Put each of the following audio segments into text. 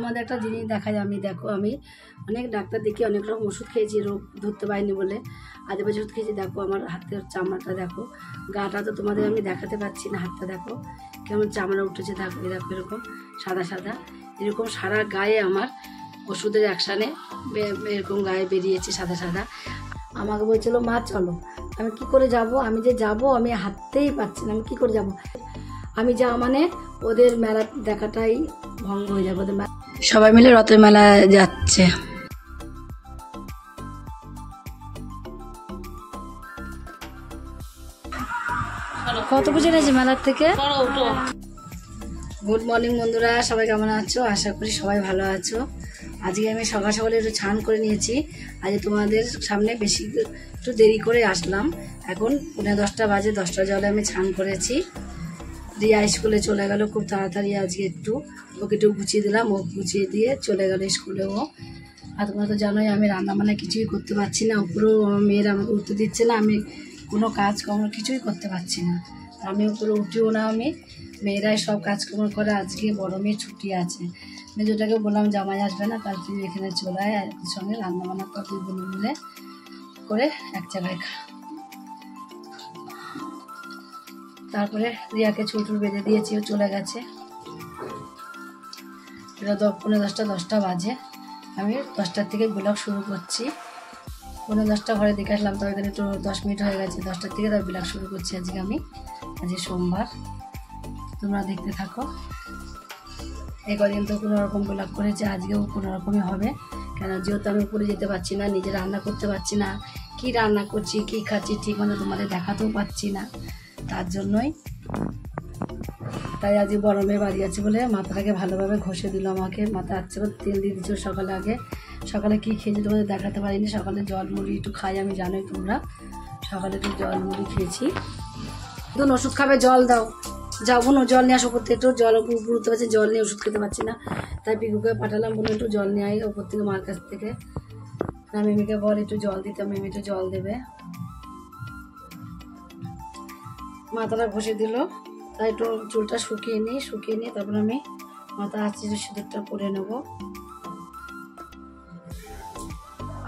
তোমাদের একটা জিনিস দেখা যায়, দেখো আমি অনেক ডাক্তার দেখি, অনেক রকম ওষুধ খেয়েছি রোগ ধরতে পারিনি বলে। আজ বছর ওষুধ খেয়েছি। দেখো আমার হাতের চামড়াটা দেখো, গাটা তো তোমাদের আমি দেখাতে পারছি না, হাতটা দেখো কেমন চামড়া উঠেছে। দেখো দেখো এরকম সাদা সাদা, এরকম সারা গায়ে আমার ওষুধের অ্যাকশানে এরকম গায়ে বেরিয়েছে সাদা সাদা। আমাকে বলছিল মা চলো, আমি কি করে যাব, আমি যে যাব আমি হাঁটতেই পারছি না, আমি কি করে যাব। আমি যা মানে ওদের মেলা দেখাটাই ভঙ্গ হয়ে যাবে। ওদের সবাই মিলে রথের মেলা যাচ্ছে। কত কিছু এনেছে মেলার থেকে। গুড মর্নিং বন্ধুরা, সবাই কেমন আছো? আশা করি সবাই ভালো আছো। আজকে আমি সকাল সকালে একটু স্নান করে নিয়েছি। আজ তোমাদের সামনে বেশি একটু দেরি করে আসলাম। এখন 10:30 বাজে, 10টা জলে আমি স্নান করেছি। রিয়া স্কুলে চলে গেল খুব তাড়াতাড়ি। আজকে ওকে একটু গুছিয়ে দিলাম, ও গুছিয়ে দিয়ে চলে গেল স্কুলে ও। আর তোমরা তো জানোই আমি রান্না বান্না কিছুই করতে পারছি না, উপরেও আমার মেয়েরা আমাকে উঠতে দিচ্ছে না, আমি কোনো কাজকর্ম কিছুই করতে পারছি না। আমি উপরে উঠিও না, আমি মেয়েরাই সব কাজকর্ম করে। আজকে বড় মেয়ের ছুটি আছে। মেজোটাকে বললাম জামাই আসবে না, কাল তুই এখানে চলে আয়, একই সঙ্গে রান্না বান্না কর, দুই বোন মিলে করে এক জায়গায় খা। তারপরে রিয়াকে ছুটুর বেঁধে দিয়েছি, ও চলে গেছে। এটা 10:45 বাজে। আমি 10টার থেকে ব্লগ শুরু করছি। 10:45 ঘরে দেখে আসলাম, তো এখানে একটু 10 মিনিট হয়ে গেছে। 10টার থেকে তার ব্লগ শুরু করছি আজকে আমি। আজকে সোমবার, তোমরা দেখতে থাকো। এই কদিন তো কোনো রকম ব্লগ করেছে, আজকেও কোনো রকমই হবে। কেন যেহেতু আমি উপরে যেতে পারছি না, নিজে রান্না করতে পারছি না, কি রান্না করছি কি খাচ্ছি ঠিক মতো তোমাদের দেখাতেও পাচ্ছি না, তার জন্যই। তাই আজকে বড় মেয়ে বাড়ি আছে বলে মাথাটাকে ভালোভাবে ঘষে দিল আমাকে। মাথা আচ্ছা তেল দিয়ে দিচ্ছিল সকালে। আগে সকালে কী খেয়েছি তোমাদের দেখাতে পারিনি। সকালে জল মুড়ি একটু খাই আমি, জানোই তোমরা। সকালে একটু জল মুড়ি খেয়েছি। দুন ওষুধ খাবে, জল দাও, যাও বোন জল নিয়ে আসো। করতে একটু জল বুঝতে পারছি, জল নিয়ে ওষুধ খেতে পারছি না, তাই পিকুকে পাঠালাম, বোন একটু জল নিয়ে আই ওপর থেকে, মার কাছ থেকে। মিমিকে বল একটু জল দিতে, মিমি একটু জল দেবে। মাথাটা ঘষে দিল, তাই একটু চুলটা শুকিয়ে নিই তারপর আমি মাথা আঁচড়ে সিঁদুরটা পরে নেবো।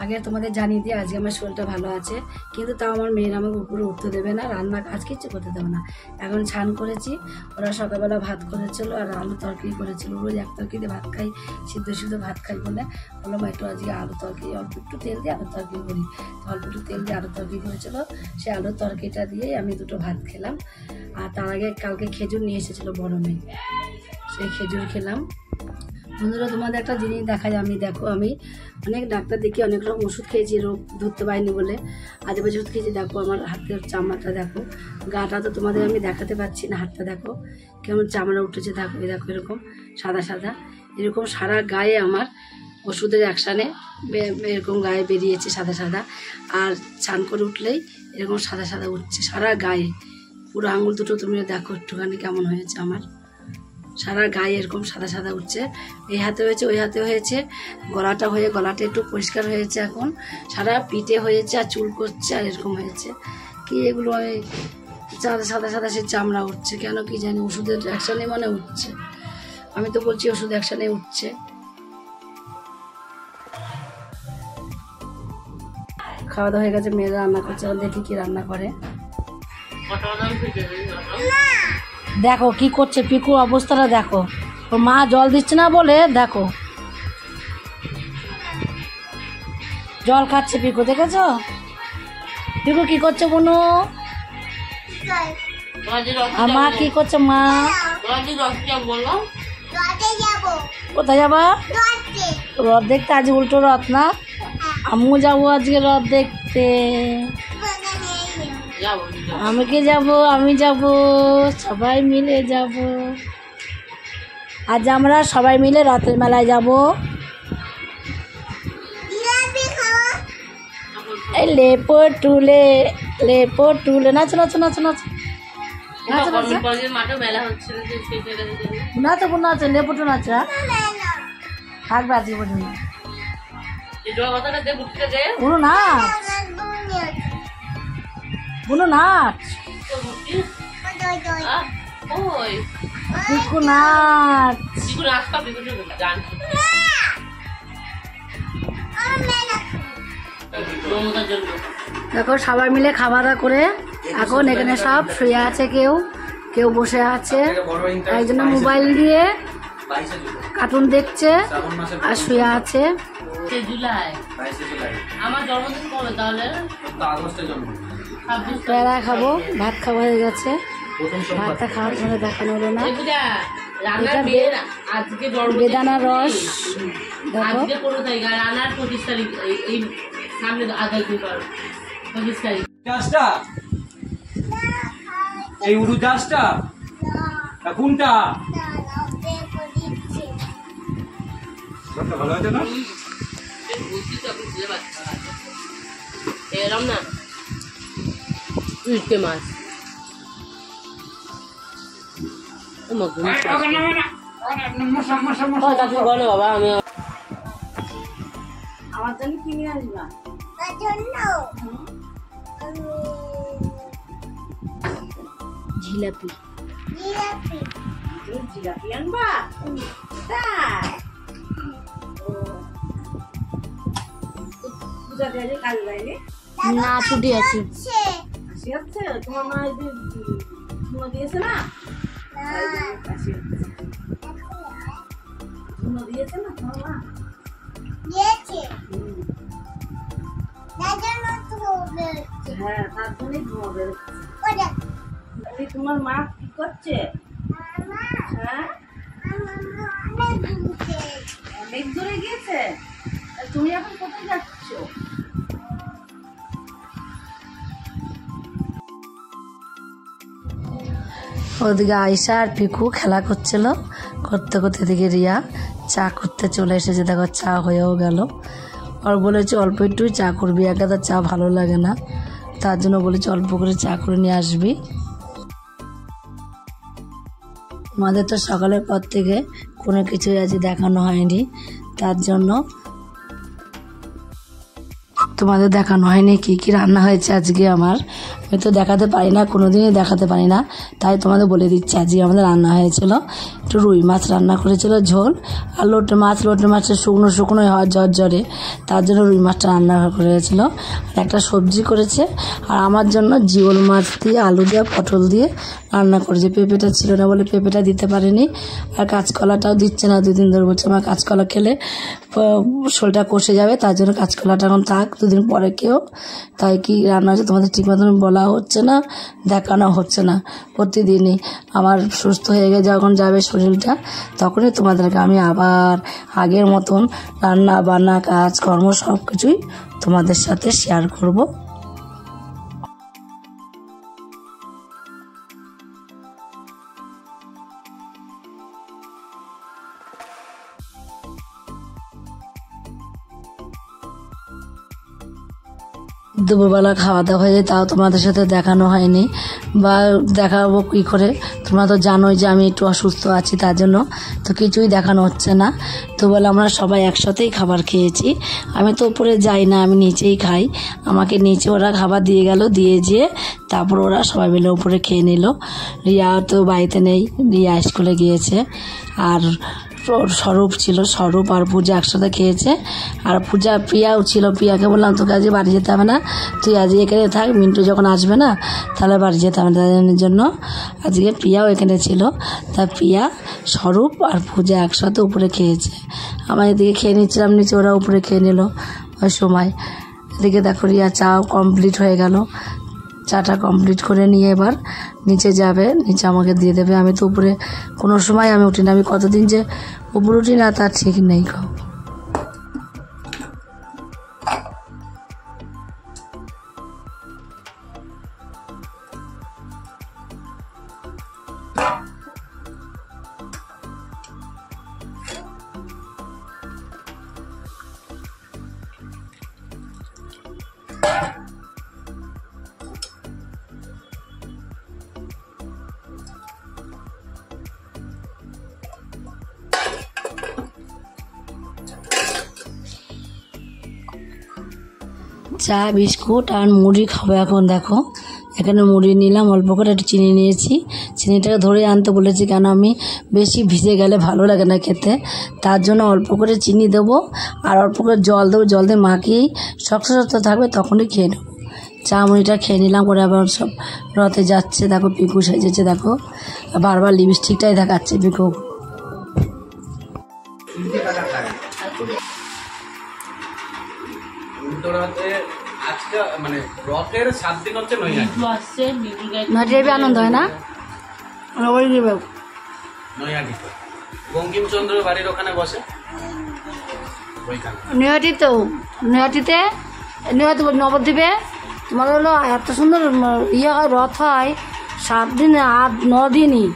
আগে তোমাদের জানিয়ে দিই আজকে আমার শরীরটা ভালো আছে, কিন্তু তাও আমার মেয়েরা আমাকে উপরে উঠতে দেবে না, রান্না কাজ কিচ্ছু করতে দেবে না। এখন স্নান করেছি, ওরা সকালবেলা ভাত করেছিল আর আলু তরকারি করেছিল। রোজ এক তরকারিতে ভাত খাই, সিদ্ধ ভাত খাই বলে বললাম একটু আজকে আলু তরকারি, অল্প একটু তেল দিয়ে আলু তরকারি করি। অল্প একটু তেল দিয়ে আলু তরকারি করেছিল, সেই আলুর তরকারিটা দিয়েই আমি দুটো ভাত খেলাম। আর তার আগে কালকে খেজুর নিয়ে এসেছিলো বড় মেয়ে, সেই খেজুর খেলাম। বন্ধুরা তোমাদের একটা জিনিস দেখা যায়, দেখো আমি অনেক ডাক্তার দেখি, অনেক রকম ওষুধ খেয়েছি রোগ ধরতে পারিনি বলে। আজ বছর ওষুধ খেয়েছি। দেখো আমার হাতের চামড়াটা দেখো, গাটা তো তোমাদের আমি দেখাতে পারছি না, হাতটা দেখো কেমন চামড়া উঠেছে। দেখো দেখো এরকম সাদা সাদা, এরকম সারা গায়ে আমার ওষুধের অ্যাকশানে এরকম গায়ে বেরিয়েছে সাদা সাদা। আর স্নান করে উঠলেই এরকম সাদা সাদা উঠছে সারা গায়ে। পুরো আঙুল দুটো তুমি দেখো একটুখানি কেমন হয়েছে আমার, সারা গায়ে এরকম সাদা সাদা উঠছে। এই হাতে হয়েছে, ওই হাতে হয়েছে, গলাটা একটু পরিষ্কার হয়েছে। এখন সারা পিঠে হয়েছে আর চুল করছে আর এরকম হয়েছে। কি এগুলো সাদা সাদা সে চামড়া উঠছে কেন কি জানি, ওষুধের অ্যাকশানে মানে উঠছে। আমি তো বলছি ওষুধ অ্যাকশানে উঠছে। খাওয়া দাওয়া হয়ে গেছে, মেয়েরা রান্না করছে, দেখি কি রান্না করে। দেখো কি করছে পিকুর অবস্থাটা দেখো, ওর মা জল দিচ্ছে না বলে দেখো জল খাচ্ছে পিকু, দেখেছো পিকু কি করছে বোনো? আর মা কি করছে? মা কোথায় যাবা? রথ দেখতে। আজ উল্টো রথ না? আমিও যাবো আজকে রথ দেখতে। আমি যাব, সবাই মিলে যাব। আজ আমরা সবাই মিলে রথের মেলায় যাব। এই লেপো টুলে নাচো নাচো নাচো নাচো না তো কোনো আছে লেপোটু নাচা থাকবে আজকে পর্যন্ত। কোনো নাচ, কোনো নাচ, পিকু নাচ। দেখো সবাই মিলে খাওয়া দাওয়া করে এখন এখানে সব শুয়ে আছে, কেউ কেউ বসে আছে, একজনে মোবাইল দিয়ে কার্টুন দেখছে আর শুয়ে আছে। পেয়ারা খাবো, ভাত খাওয়া হয়ে গেছে, ভাতটা খাওয়ার জন্য দেখানো হলো না। বেদানার রস দেখো, এই উড়ু দাসটা কোনটা ভালো আছে না? এরম না উঠতে মাছ বাবা, আমি আমার জন্য কিনে আসবা। জিলাপি জিলাপি আনবা? না, ছুটি আছে। তোমার মা দিয়েছে না? দিয়েছে না তোমার মা? হ্যাঁ, তার জন্যই ঘুমাবে। তোমার মা কি করছে? হ্যাঁ, অনেক দূরে গিয়েছে। তুমি এখন কোথায় যাচ্ছ? ওদিকে আয়শা আর পিকু খেলা করছিল, করতে করতে দিকে রিয়া চা করতে চলে এসেছে। দেখো চা হয়েও গেল। আর বলেছে অল্প একটু চা করবি, একা তো চা ভালো লাগে না, তার জন্য বলেছে অল্প করে চা করে নিয়ে আসবি। আমাদের তো সকালের পর থেকে কোনো কিছুই আজ দেখানো হয়নি, তার জন্য তোমাদের দেখানো হয়নি কি কি রান্না হয়েছে আজকে। আমি তো দেখাতে পারি না, কোনোদিনই দেখাতে পারি না, তাই তোমাদের বলে দিচ্ছি। আজকে আমাদের রান্না হয়েছিল একটু রুই মাছ রান্না করেছিল ঝোল, আর লোটে মাছের শুকনো শুকনো হয় জ্বরে, তার জন্য রুই মাছটা রান্না করেছিল। আর একটা সবজি করেছে, আর আমার জন্য জিওল মাছ দিয়ে আলু দিয়ে পটল দিয়ে রান্না করেছে। পেঁপেটা ছিল না বলে পেঁপেটা দিতে পারিনি, আর কাঁচকলাটাও দিচ্ছে না, 2 দিন ধরে বলছে আমার কাঁচকলা খেলে শোলটা কষে যাবে, তার জন্য কাঁচকলাটা এখন থাক, 2 দিন পরে কেউ। তাই কি রান্না হচ্ছে তোমাদের ঠিক মতন বলা হচ্ছে না, দেখানো হচ্ছে না। প্রতিদিনই আমার সুস্থ হয়ে গেছে যখন যাবে শরীরটা, তখনই তোমাদেরকে আমি আবার আগের মতন রান্না বান্না কাজকর্ম সব কিছুই তোমাদের সাথে শেয়ার করব। দুপুরবেলা খাওয়া দাওয়া হয়ে যায়, তাও তোমাদের সাথে দেখানো হয়নি, বা দেখাবো কী করে? তোমরা তো জানোই যে আমি একটু অসুস্থ আছি, তার জন্য তো কিছুই দেখানো হচ্ছে না। তো বলে আমরা সবাই একসাথেই খাবার খেয়েছি, আমি তো উপরে যাই না, আমি নিচেই খাই। আমাকে নিচে ওরা খাবার দিয়ে গেল, দিয়ে যেয়ে তারপর ওরা সবাই মিলে উপরে খেয়ে নিল। রিয়া তো বাড়িতে নেই, রিয়া স্কুলে গিয়েছে। আর স্বরূপ ছিল, স্বরূপ আর পূজা একসাথে খেয়েছে। আর প্রিয়াও ছিল, প্রিয়াকে বললাম তোকে আজকে বাড়ি যেতে হবে না, তুই আজকে এখানে থাক, মিন্টু যখন আসবে না তাহলে বাড়ি যেতে হবে। তাদের জন্য আজকে প্রিয়াও এখানে ছিল, তা প্রিয়া, স্বরূপ আর পূজা একসাথে উপরে খেয়েছে। আমার এদিকে খেয়ে নিচ্ছিলাম নিচে, ওরা উপরে খেয়ে নিল ওই সময়। এদিকে দেখো রিয়া চাও কমপ্লিট হয়ে গেল, চাটা কমপ্লিট করে নিয়ে এবার নিচে যাবে, নিচে আমাকে দিয়ে দেবে। আমি তো উপরে কোনো সময় আমি উঠি না, আমি কতদিন যে উপরে উঠি না তার ঠিক নেই। চা বিস্কুট আর মুড়ি খাবো এখন। দেখো এখানে মুড়ি নিলাম অল্প করে, একটু চিনি নিয়েছি, চিনিটাকে ধরে আনতে বলেছি, কেন আমি বেশি ভিজে গেলে ভালো লাগে না খেতে, তার জন্য অল্প করে চিনি দেবো আর অল্প করে জল দেবো। জল দিয়ে মাখিয়েই শক্ত শক্ত থাকবে, তখনই খেয়ে নেবো। চা মুড়িটা খেয়ে নিলাম। করে আবার সব রথে যাচ্ছে, দেখো পিকু সেজেছে, দেখো বারবার লিপস্টিকটাই দেখাচ্ছে পিকু। আজকে মানে রথের 7 দিন হচ্ছে নৈহাটি আনন্দ হয় না, নৈহাটিতে বঙ্কিমচন্দ্র বাড়ির ওখানে বসে ওইখানে। নৈহাটিতে নবদ্বীপে তোমার হলো এত সুন্দর ইয়ে হয়, রথ হয় 7 দিন 8-9 দিনই।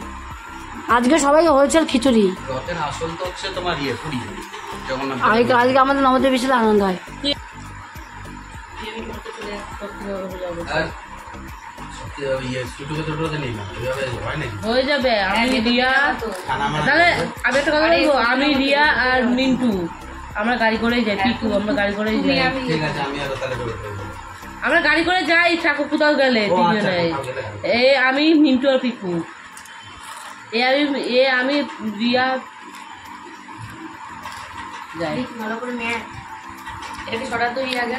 আজকে সবাই হয়েছে খিচুড়ি। রথের আসল তো হচ্ছে তোমার পুরী জগন্নাথ। আজকে আমাদের নবদ্বীপ বিশাল আনন্দ হয়। হয়ে যাবে। আমি রিয়া, তাহলে আমি একটা কথা বলবো, আমি রিয়া আর মিন্টু আমরা গাড়ি করেই যাই। পিকু আমরা গাড়ি করেই যাই। আমরা গাড়ি করে যাই ঠাকুর কোথাও গেলে তিনজনে। আমি মিন্টু আর পিকু, আমি রিয়া যাই। ভালো করে মেয়ে এটা ছড়া তো আগে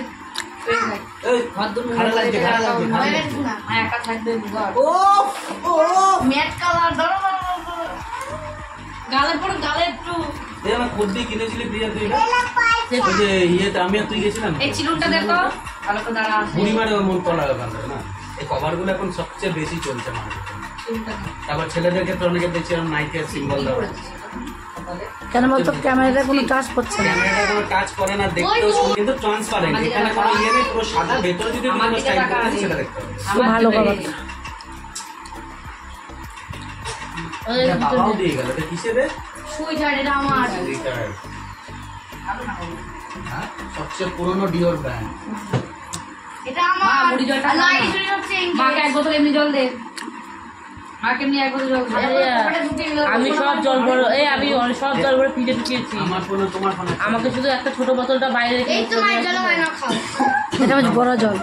কভারগুলো এখন সবচেয়ে বেশি চলছে মার্কেটে। তারপর ছেলেদের ক্ষেত্রে অনেকে দেখছি নাইকের সিম্বল দেওয়া। কেন বলতো ক্যামেরাটা কোনো টাচ করছে না, ক্যামেরাটা কোনো টাচ করে না, দেখতেও কিন্তু ট্রান্সপারেন্ট। এখানে কোনো ইয়ে নেই, পুরো সাদা। ভেতরে যদি কোনো স্টাইল করে সেটা দেখতে হবে। ভালো কভার। বাবাও দিয়ে গেল, এটা কিসের? এটা আমার সবচেয়ে পুরনো ডিওর ব্র্যান্ড। এটা আমার মুড়ি জলটা মাকে এক বোতল এমনি জল দে। আমি সব জল বড় আমি সব জল বড় ফ্রিজে ঢুকিয়েছি। আমাকে শুধু একটা ছোট বোতলটা বাইরে রেখে এটা বড় জল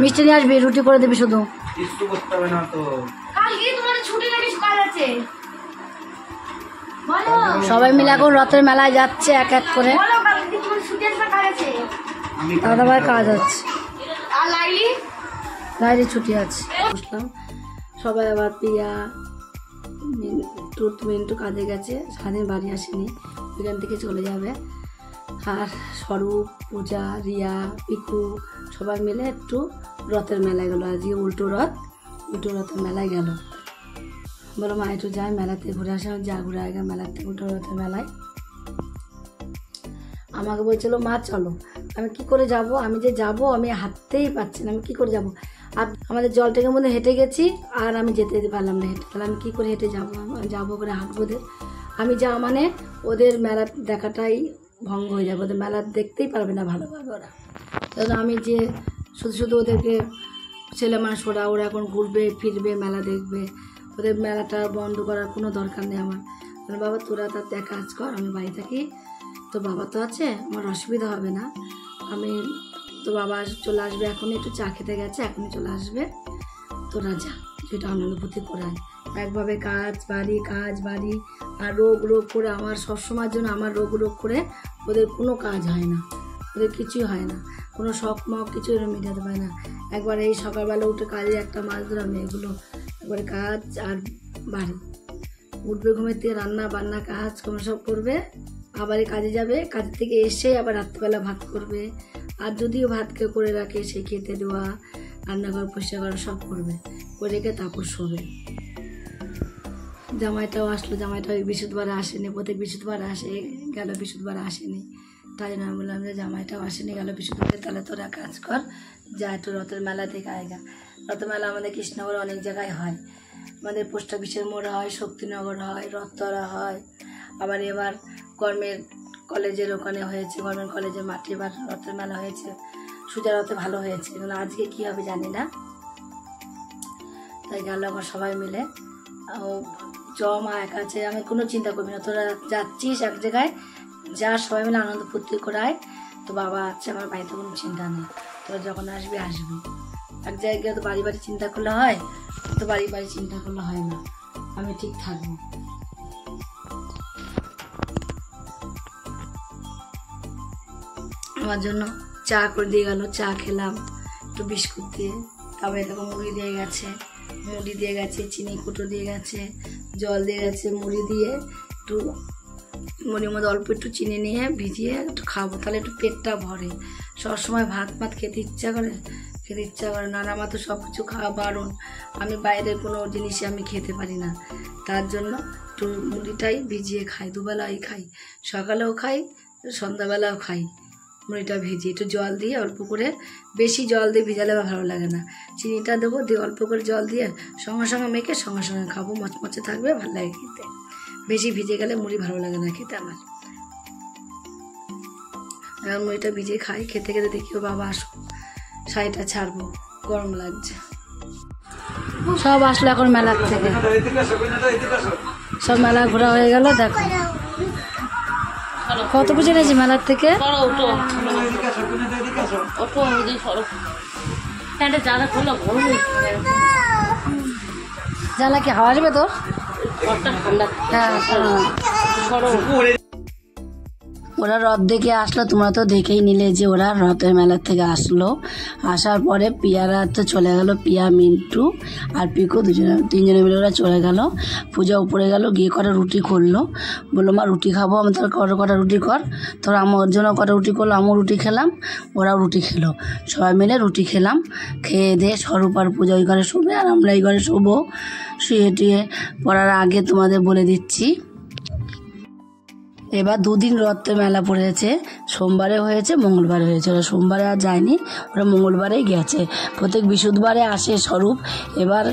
মিষ্টি নিয়ে আসবি, রুটি করে দিবি শুধু। সবাই মিলে এখন রথের মেলায় যাচ্ছে এক এক করে। দাদা ভাই কাজ আছে, লাইলি ছুটি আছে। বুঝলাম সবাই আবার পিয়া মিন্টু কাজে গেছে, সারাদিন বাড়ি আসেনি, এখান থেকে চলে যাবে। আর স্বরূপ, পূজা, রিয়া, পিকু সবাই মিলে একটু রথের মেলায় গেলো। আজকে উল্টো রথের মেলায় গেল। বলো মা একটু যাই মেলাতে ঘুরে আসা, যা ঘুরে আগে মেলাতে, উল্টো রথের মেলায়। আমাকে বলছিল মা চলো, আমি কি করে যাব, আমি যে যাব আমি হাঁটতেই পারছি না, আমি কি করে যাব। আর আমাদের জল ট্যাঙ্কের মধ্যে হেঁটে গেছি, আর আমি যেতে পারলাম না হেঁটে। তাহলে আমি কী করে হেঁটে যাবো, যাবো করে হাঁটবো ওদের। আমি যা মানে ওদের মেলা দেখাটাই ভঙ্গ হয়ে যাবে, ওদের মেলা দেখতেই পারবে না ভালোভাবে ওরা। তাহলে আমি যে শুধু ওদেরকে ছেলে মানুষ, ওরা এখন ঘুরবে ফিরবে, মেলা দেখবে, ওদের মেলাটা বন্ধ করার কোনো দরকার নেই আমার। বাবা তোরা তার কাজ কর, আমি বাড়ি থাকি, তো বাবা তো আছে, আমার অসুবিধা হবে না। আমি তো বাবা চলে আসবে, এখনই একটু চা খেতে গেছে, এখনই চলে আসবে, তোরা যা, যেটা অনুভূতি করায়। একভাবে কাজ বাড়ি আর রোগ করে আমার সবসময়ের জন্য আমার রোগ করে ওদের কোনো কাজ হয় না, ওদের কিছুই হয় না, কোনো শখ মখ কিছু এরা মেটাতে পারে না। একবার এই সকালবেলা উঠে কাজে একটা মাছ ধরাম, এগুলো একবারে কাজ আর বাড়ি। উঠবে ঘুমেতে, রান্না বান্না কাজ কোনো সব করবে, আবার কাজে যাবে, কাজের থেকে এসে আবার রাত্রিবেলা ভাত করবে। আর যদিও ভাত কেউ করে রাখে, সেই খেতে দেওয়া, রান্নাঘর পরিষ্কার করা সব করবে, করে রেখে তারপর শোবে। জামাইটাও আসলো, জামাইটা ওই বৃহস্পতিবার আসেনি, প্রত্যেক বৃহস্পতিবার আসে, গেল বৃহস্পতিবার আসেনি। তাই জন্য আমি বললাম যে জামাইটাও আসেনি, গেল বৃহস্পতিবার, তাহলে তোরা কাজ কর, যা একটু রথের মেলা থেকে আয়গা। রথের মেলা আমাদের কৃষ্ণনগরে অনেক জায়গায় হয়, আমাদের পোস্ট অফিসের মোড় হয়, শক্তিনগর হয়, রথতলা হয়, আবার এবার গভর্নমেন্ট কলেজের ওখানে হয়েছে, গভর্নমেন্ট কলেজের মাঠে এবার রথের মেলা হয়েছে, সুজা রথে ভালো হয়েছে। কিন্তু আজকে কী হবে জানি না, তাই গেল আবার সবাই মিলে। মা একা আছে, আমি কোনো চিন্তা করবি না, তোরা যাচ্ছিস এক জায়গায়, যা সবাই মিলে আনন্দ ফুর্তি করায়, তো বাবা আছে আমার বাড়িতে, কোনো চিন্তা নেই। তোরা যখন আসবি আসবি। এক জায়গায় তো বাড়ি বাড়ি চিন্তা করলে হয়, তো বাড়ি বাড়ি চিন্তা করলে হয় না। আমি ঠিক থাকবো। আমার জন্য চা করে দিয়ে গেল, চা খেলাম একটু বিস্কুট দিয়ে, তারপরে দেখো মুড়ি দিয়ে গেছে, চিনি কুটো দিয়ে গেছে, জল দিয়ে গেছে, মুড়ি দিয়ে একটু মুড়ির মধ্যে অল্প একটু চিনি নিয়ে ভিজিয়ে একটু খাবো, তাহলে একটু পেটটা ভরে। সবসময় ভাত খেতে ইচ্ছা করে না, আমার তো সব কিছু খাওয়া বারণ। আমি বাইরের কোনো জিনিসই আমি খেতে পারি না, তার জন্য একটু মুড়িটাই ভিজিয়ে খাই, দুবেলাই খাই, সকালেও খাই সন্ধ্যাবেলাও খাই। মুড়িটা ভিজিয়ে একটু জল দিয়ে অল্প করে, বেশি জল দিয়ে ভিজালে ভালো লাগে না, চিনিটা দেবো দিয়ে অল্প করে জল দিয়ে সঙ্গে সঙ্গে মেখে সঙ্গে সঙ্গে খাবো, মচমচে থাকবে, ভালো লাগে খেতে। বেশি ভিজে গেলে মুড়ি ভালো লাগে না খেতে আমার। এখন মুড়িটা ভিজিয়ে খাই, খেতে খেতে দেখি ও বাবা আসো, শাড়িটা ছাড়বো, গরম লাগছে। সব আসলো এখন মেলার থেকে, সব মেলা ঘোরা হয়ে গেল। দেখো কত কিছু নিয়েছি মেলার থেকে। জানলা কি হাওয়া আসবে তোর? ওরা রথ দেখে আসলো, তোমরা তো দেখেই নিলে যে ওরা রথের মেলার থেকে আসলো। আসার পরে পিয়ারা তো চলে গেল, পিয়া, মিন্টু আর পিকু তিনজনে মিলে ওরা চলে গেল। পূজা উপরে গেল, গিয়ে কটা রুটি করলো, বললো মা রুটি খাবো। আমি তাহলে কটা রুটি কর, তোরা আমার জন্য কটা রুটি করলো, আমিও রুটি খেলাম, ওরাও রুটি খেলো, সবাই মিলে রুটি খেলাম। খেয়ে দিয়ে স্বরূপ আর পূজা ওই ঘরে শোবে, আর আমরা এই ঘরে শোবো। শুয়ে টুয়ে পড়ার আগে তোমাদের বলে দিচ্ছি, এবার দুদিন রথের মেলা পড়েছে, সোমবারে হয়েছে, মঙ্গলবারে হয়েছে। ওরা সোমবারে আর যায়নি, ওরা মঙ্গলবারেই গেছে। প্রত্যেক বৃহস্পতিবারে আসে স্বরূপ, এবার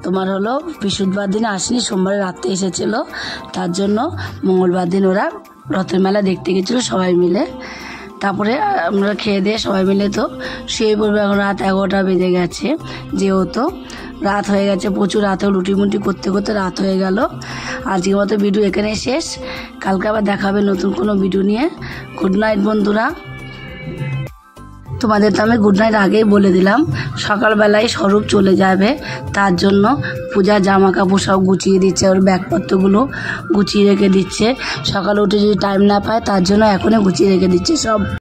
তোমার হলো বৃহস্পতিবার দিন আসেনি, সোমবারে রাত্রে এসেছিলো, তার জন্য মঙ্গলবার দিন ওরা রথের মেলা দেখতে গেছিলো সবাই মিলে। তারপরে আমরা খেয়ে দিয়ে সবাই মিলে তো শুয়ে পড়বে, এখন রাত 11টা বেজে গেছে, যেহেতু রাত হয়ে গেছে, প্রচুর রাত হয়ে লুটিমুটি করতে করতে রাত হয়ে গেল। আজকের মতো ভিডিও এখানে শেষ, কালকে আবার দেখা হবে নতুন কোনো ভিডিও নিয়ে। গুড নাইট বন্ধুরা। তোমাদের তো আমি গুড নাইট আগেই বলে দিলাম, সকালবেলায় স্বরূপ চলে যাবে, তার জন্য পূজার জামা কাপড় সব গুছিয়ে দিচ্ছে, ওর ব্যাগপত্রগুলো গুছিয়ে রেখে দিচ্ছে। সকালে উঠে যদি টাইম না পায় তার জন্য এখনই গুছিয়ে রেখে দিচ্ছে সব।